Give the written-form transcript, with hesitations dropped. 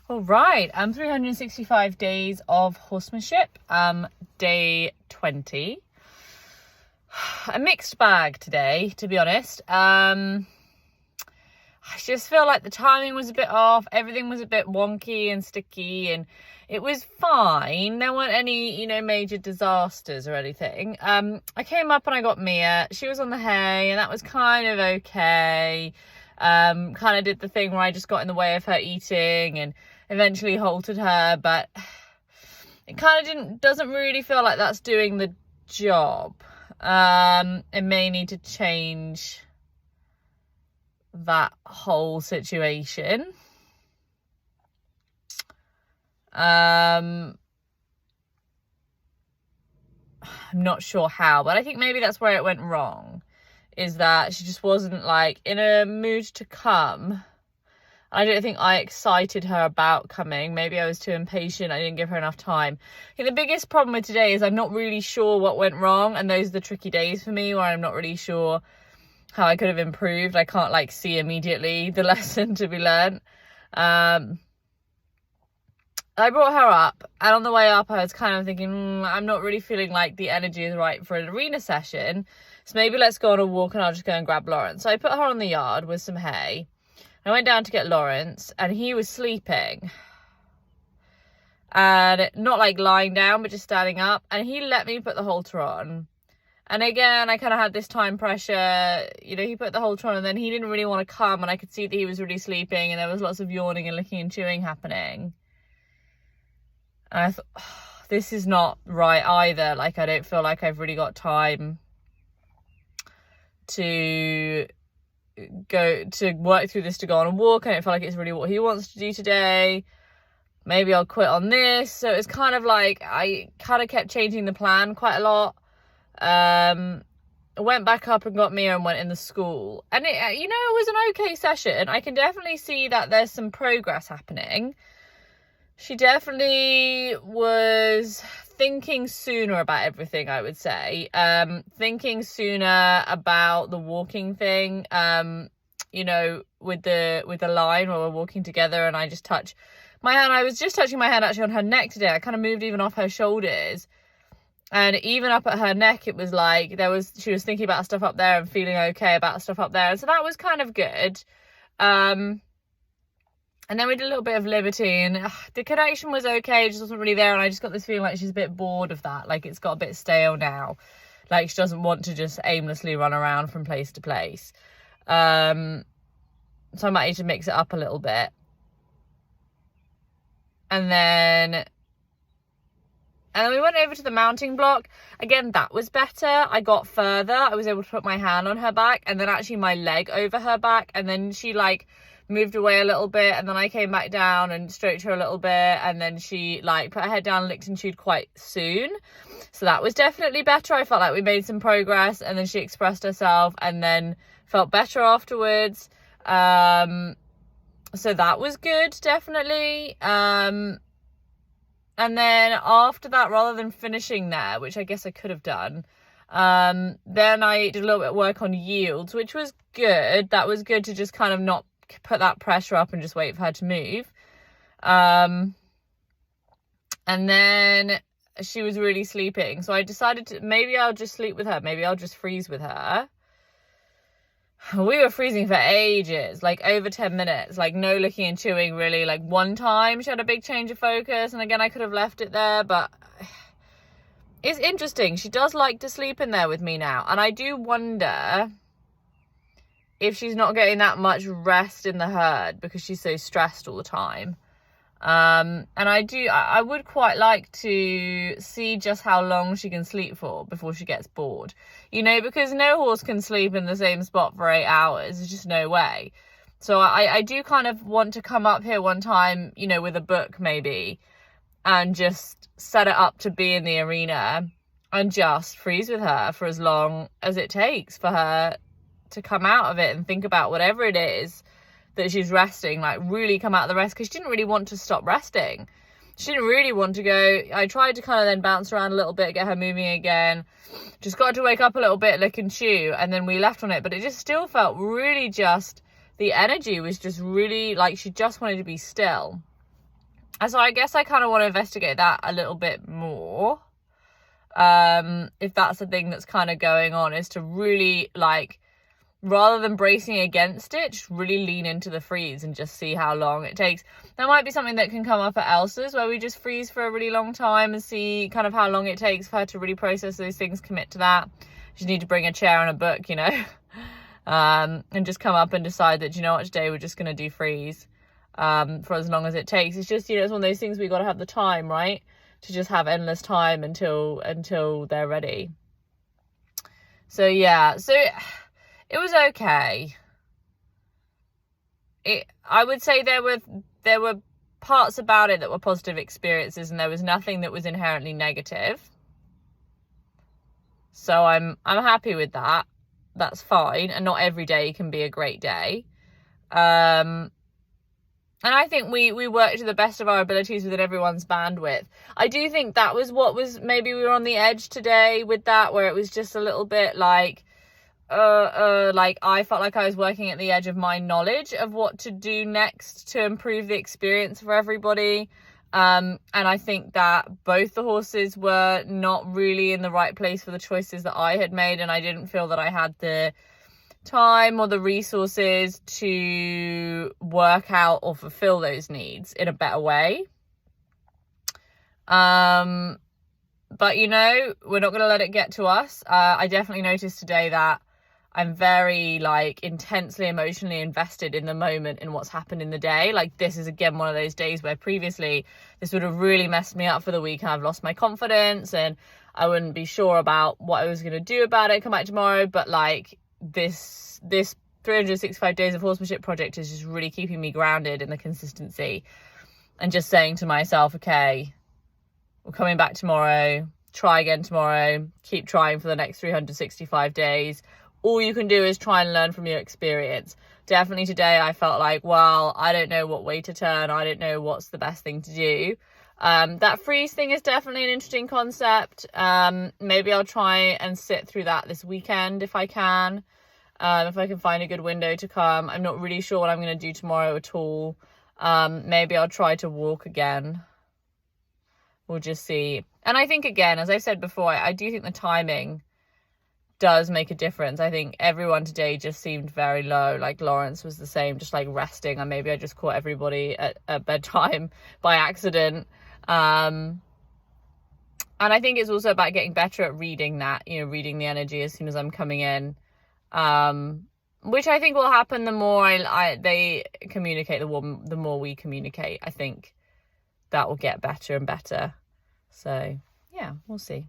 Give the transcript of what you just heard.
All right, 365 days of horsemanship, day 20. A mixed bag today, to be honest. I just feel like the timing was a bit off. Everything was a bit wonky and sticky, and it was fine. There weren't any, major disasters or anything. I came up and I got Mia. She was on the hay, and that was kind of okay. Kind of did the thing where I just got in the way of her eating and eventually halted her, but it kind of doesn't really feel like that's doing the job. It may need to change that whole situation. I'm not sure how, but I think maybe that's where it went wrong, is that she just wasn't like in a mood to come. I don't think I excited her about coming. Maybe I was too impatient. I didn't give her enough time. I think the biggest problem with today is I'm not really sure what went wrong, and those are the tricky days for me where I'm not really sure how I could have improved. I can't see immediately the lesson to be learned. I brought her up, and on the way up I was kind of thinking, I'm not really feeling like the energy is right for an arena session, so maybe let's go on a walk and I'll just go and grab Lawrence. So I put her on the yard with some hay. I went down to get Lawrence, and he was sleeping, and not lying down, but just standing up, and he let me put the halter on. And again, I kind of had this time pressure. He put the halter on, and then he didn't really want to come, and I could see that he was really sleeping, and there was lots of yawning and licking and chewing happening. And I thought, this is not right either. I don't feel like I've really got time to work through this, to go on a walk. I don't feel like it's really what he wants to do today. Maybe I'll quit on this. So it's kind of I kind of kept changing the plan quite a lot. I went back up and got Mia and went in the school, and it was an okay session. I can definitely see that there's some progress happening. She definitely was thinking sooner about everything, I would say. Thinking sooner about the walking thing, with the line where we're walking together, and I just touch my hand. I was just touching my hand actually on her neck today. I kind of moved even off her shoulders, and even up at her neck, it was she was thinking about stuff up there and feeling okay about stuff up there. And so that was kind of good. And then we did a little bit of liberty, and the connection was okay, it just wasn't really there, and I just got this feeling like she's a bit bored of that. It's got a bit stale now. She doesn't want to just aimlessly run around from place to place. So I might need to mix it up a little bit. And then we went over to the mounting block. Again, that was better. I got further. I was able to put my hand on her back, and then actually my leg over her back, and then she moved away a little bit, and then I came back down and stroked her a little bit, and then she put her head down and licked and chewed quite soon. So that was definitely better. I felt like we made some progress, and then she expressed herself and then felt better afterwards. So that was good, definitely. And then after that, rather than finishing there, which I guess I could have done, then I did a little bit of work on yields, which was good. That was good to just kind of not put that pressure up and just wait for her to move. And then she was really sleeping, so I decided maybe I'll just sleep with her, maybe I'll just freeze with her. We were freezing for ages, over 10 minutes, no licking and chewing really. One time she had a big change of focus, and again I could have left it there, but it's interesting. She does like to sleep in there with me now, and I do wonder if she's not getting that much rest in the herd because she's so stressed all the time. And I would quite like to see just how long she can sleep for before she gets bored, because no horse can sleep in the same spot for 8 hours. There's just no way. So I do kind of want to come up here one time, with a book maybe, and just set it up to be in the arena and just freeze with her for as long as it takes for her to come out of it and think about whatever it is that she's resting, really come out of the rest, because she didn't really want to stop resting. She didn't really want to go. I tried to kind of then bounce around a little bit, get her moving again. Just got her to wake up a little bit, lick and chew, and then we left on it. But it just still felt really the energy was just really she just wanted to be still. And so I guess I kind of want to investigate that a little bit more. If that's the thing that's kind of going on, is to really, like, rather than bracing against it, just really lean into the freeze and just see how long it takes. There might be something that can come up at Elsa's where we just freeze for a really long time and see kind of how long it takes for her to really process those things, commit to that. Just need to bring a chair and a book, you know, and just come up and decide that, you know what, today we're just going to do freeze for as long as it takes. It's just, you know, it's one of those things we got to have the time, right, to just have endless time until they're ready. So yeah, so it was okay. I would say there were parts about it that were positive experiences, and there was nothing that was inherently negative. So I'm happy with that. That's fine, and not every day can be a great day. And I think we worked to the best of our abilities within everyone's bandwidth. I do think that was what was, maybe we were on the edge today with that, where it was just a little bit like, like I felt like I was working at the edge of my knowledge of what to do next to improve the experience for everybody. And I think that both the horses were not really in the right place for the choices that I had made, and I didn't feel that I had the time or the resources to work out or fulfill those needs in a better way. But you know, we're not going to let it get to us. I definitely noticed today that I'm very, like, intensely emotionally invested in the moment, in what's happened in the day. Like, this is again one of those days where previously this would have really messed me up for the week, and I've lost my confidence and I wouldn't be sure about what I was going to do about it come back tomorrow. But like, this 365 Days of Horsemanship project is just really keeping me grounded in the consistency, and just saying to myself, okay, we're coming back tomorrow, try again tomorrow, keep trying for the next 365 days. All you can do is try and learn from your experience. Definitely today I felt like, well, I don't know what way to turn. I don't know what's the best thing to do. That freeze thing is definitely an interesting concept. Maybe I'll try and sit through that this weekend if I can. If I can find a good window to come. I'm not really sure what I'm going to do tomorrow at all. Maybe I'll try to walk again. We'll just see. And I think, again, as I said before, I do think the timing does make a difference. I think everyone today just seemed very low. Like Lawrence was the same, just like resting, and maybe I just caught everybody at bedtime by accident. And I think it's also about getting better at reading that, you know, reading the energy as soon as I'm coming in, which I think will happen the more they communicate, the more we communicate. I think that will get better and better. So yeah, we'll see.